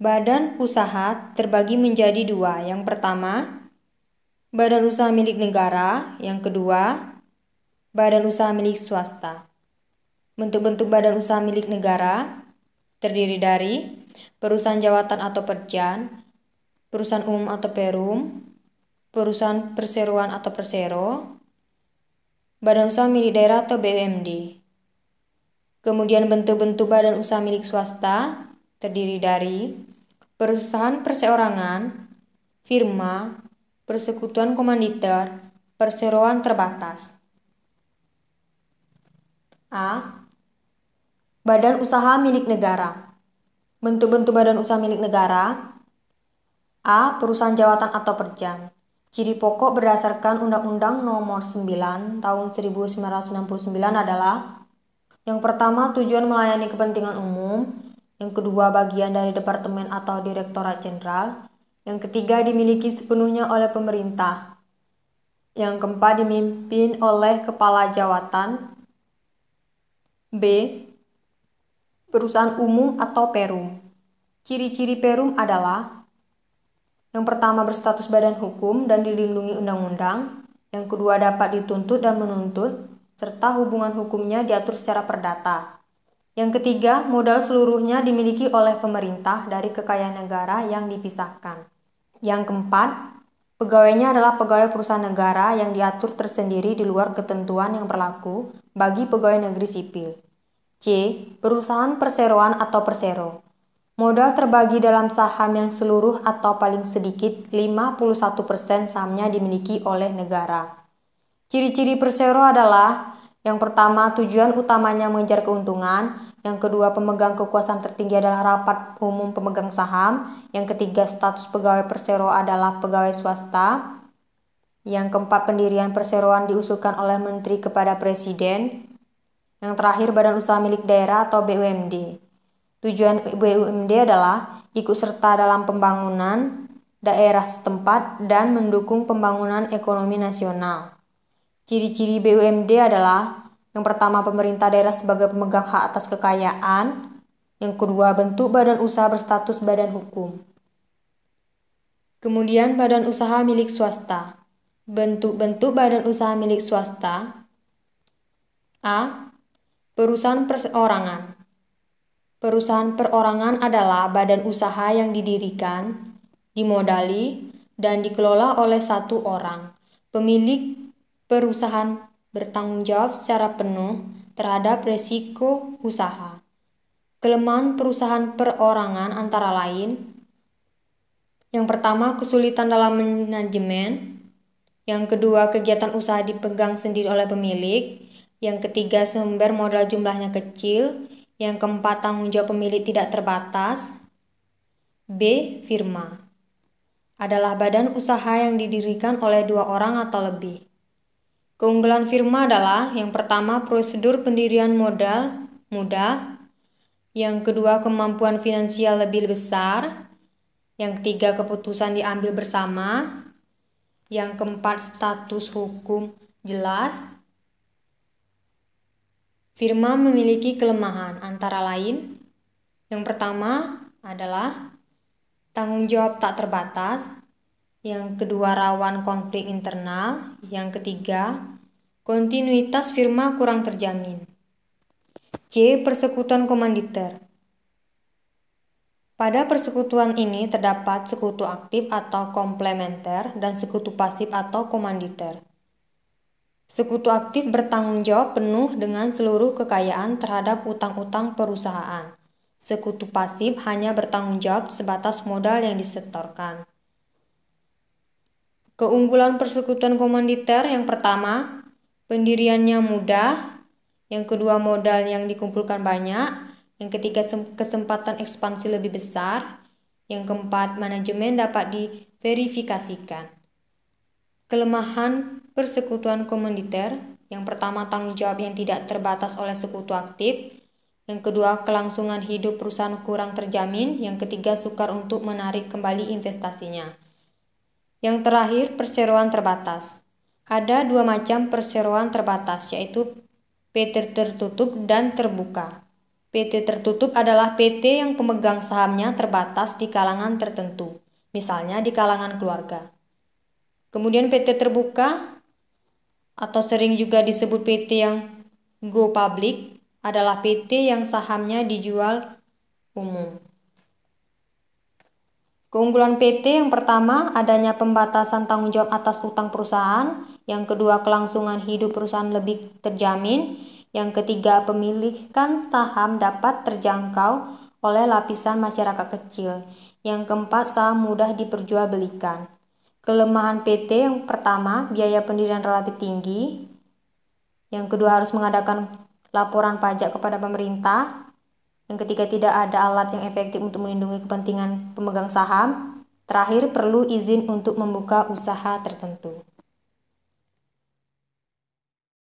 Badan usaha terbagi menjadi dua. Yang pertama, badan usaha milik negara. Yang kedua, badan usaha milik swasta. Bentuk-bentuk badan usaha milik negara terdiri dari perusahaan jawatan atau perjan, perusahaan umum atau perum, perusahaan perseroan atau persero, badan usaha milik daerah atau BUMD. Kemudian bentuk-bentuk badan usaha milik swasta terdiri dari perusahaan perseorangan, firma, persekutuan komanditer, perseroan terbatas. A. Badan usaha milik negara. Bentuk-bentuk badan usaha milik negara. A. Perusahaan jawatan atau perjan. Ciri pokok berdasarkan Undang-Undang Nomor 9 Tahun 1969 adalah: yang pertama, tujuan melayani kepentingan umum. Yang kedua, bagian dari departemen atau direktorat jenderal. Yang ketiga, dimiliki sepenuhnya oleh pemerintah. Yang keempat, dipimpin oleh kepala jawatan. B. Perusahaan umum atau perum. Ciri-ciri perum adalah: yang pertama, berstatus badan hukum dan dilindungi undang-undang. Yang kedua, dapat dituntut dan menuntut, serta hubungan hukumnya diatur secara perdata. Yang ketiga, modal seluruhnya dimiliki oleh pemerintah dari kekayaan negara yang dipisahkan. Yang keempat, pegawainya adalah pegawai perusahaan negara yang diatur tersendiri di luar ketentuan yang berlaku bagi pegawai negeri sipil. C. Perusahaan perseroan atau persero. Modal terbagi dalam saham yang seluruh atau paling sedikit 51% sahamnya dimiliki oleh negara. Ciri-ciri persero adalah: yang pertama, tujuan utamanya mengejar keuntungan. Yang kedua, pemegang kekuasaan tertinggi adalah rapat umum pemegang saham. Yang ketiga, status pegawai persero adalah pegawai swasta. Yang keempat, pendirian perseroan diusulkan oleh menteri kepada presiden. Yang terakhir, badan usaha milik daerah atau BUMD. Tujuan BUMD adalah ikut serta dalam pembangunan daerah setempat dan mendukung pembangunan ekonomi nasional. Ciri-ciri BUMD adalah: yang pertama, pemerintah daerah sebagai pemegang hak atas kekayaan. Yang kedua, bentuk badan usaha berstatus badan hukum. Kemudian, badan usaha milik swasta. Bentuk-bentuk badan usaha milik swasta. A. Perusahaan perseorangan. Perusahaan perorangan adalah badan usaha yang didirikan, dimodali, dan dikelola oleh satu orang. Pemilik perusahaan bertanggung jawab secara penuh terhadap risiko usaha. Kelemahan perusahaan perorangan antara lain: yang pertama, kesulitan dalam manajemen. Yang kedua, kegiatan usaha dipegang sendiri oleh pemilik. Yang ketiga, sumber modal jumlahnya kecil. Yang keempat, tanggung jawab pemilik tidak terbatas. B. Firma adalah badan usaha yang didirikan oleh dua orang atau lebih. Keunggulan firma adalah: yang pertama, prosedur pendirian modal mudah. Yang kedua, kemampuan finansial lebih besar. Yang ketiga, keputusan diambil bersama. Yang keempat, status hukum jelas. Firma memiliki kelemahan antara lain: yang pertama adalah tanggung jawab tak terbatas. Yang kedua, rawan konflik internal. Yang ketiga, kontinuitas firma kurang terjamin. C. Persekutuan komanditer. Pada persekutuan ini terdapat sekutu aktif atau komplementer dan sekutu pasif atau komanditer. Sekutu aktif bertanggung jawab penuh dengan seluruh kekayaan terhadap utang-utang perusahaan. Sekutu pasif hanya bertanggung jawab sebatas modal yang disetorkan. Keunggulan persekutuan komanditer: yang pertama, pendiriannya mudah. Yang kedua, modal yang dikumpulkan banyak. Yang ketiga, kesempatan ekspansi lebih besar. Yang keempat, manajemen dapat diverifikasikan. Kelemahan persekutuan komanditer: yang pertama, tanggung jawab yang tidak terbatas oleh sekutu aktif. Yang kedua, kelangsungan hidup perusahaan kurang terjamin. Yang ketiga, sukar untuk menarik kembali investasinya. Yang terakhir, perseroan terbatas. Ada dua macam perseroan terbatas, yaitu PT tertutup dan terbuka. PT tertutup adalah PT yang pemegang sahamnya terbatas di kalangan tertentu, misalnya di kalangan keluarga. Kemudian PT terbuka atau sering juga disebut PT yang go public adalah PT yang sahamnya dijual umum. Keunggulan PT yang pertama, adanya pembatasan tanggung jawab atas utang perusahaan. Yang kedua, kelangsungan hidup perusahaan lebih terjamin. Yang ketiga, pemilikan saham dapat terjangkau oleh lapisan masyarakat kecil. Yang keempat, saham mudah diperjualbelikan. Kelemahan PT yang pertama, biaya pendirian relatif tinggi. Yang kedua, harus mengadakan laporan pajak kepada pemerintah. Yang ketiga, tidak ada alat yang efektif untuk melindungi kepentingan pemegang saham. Terakhir, perlu izin untuk membuka usaha tertentu.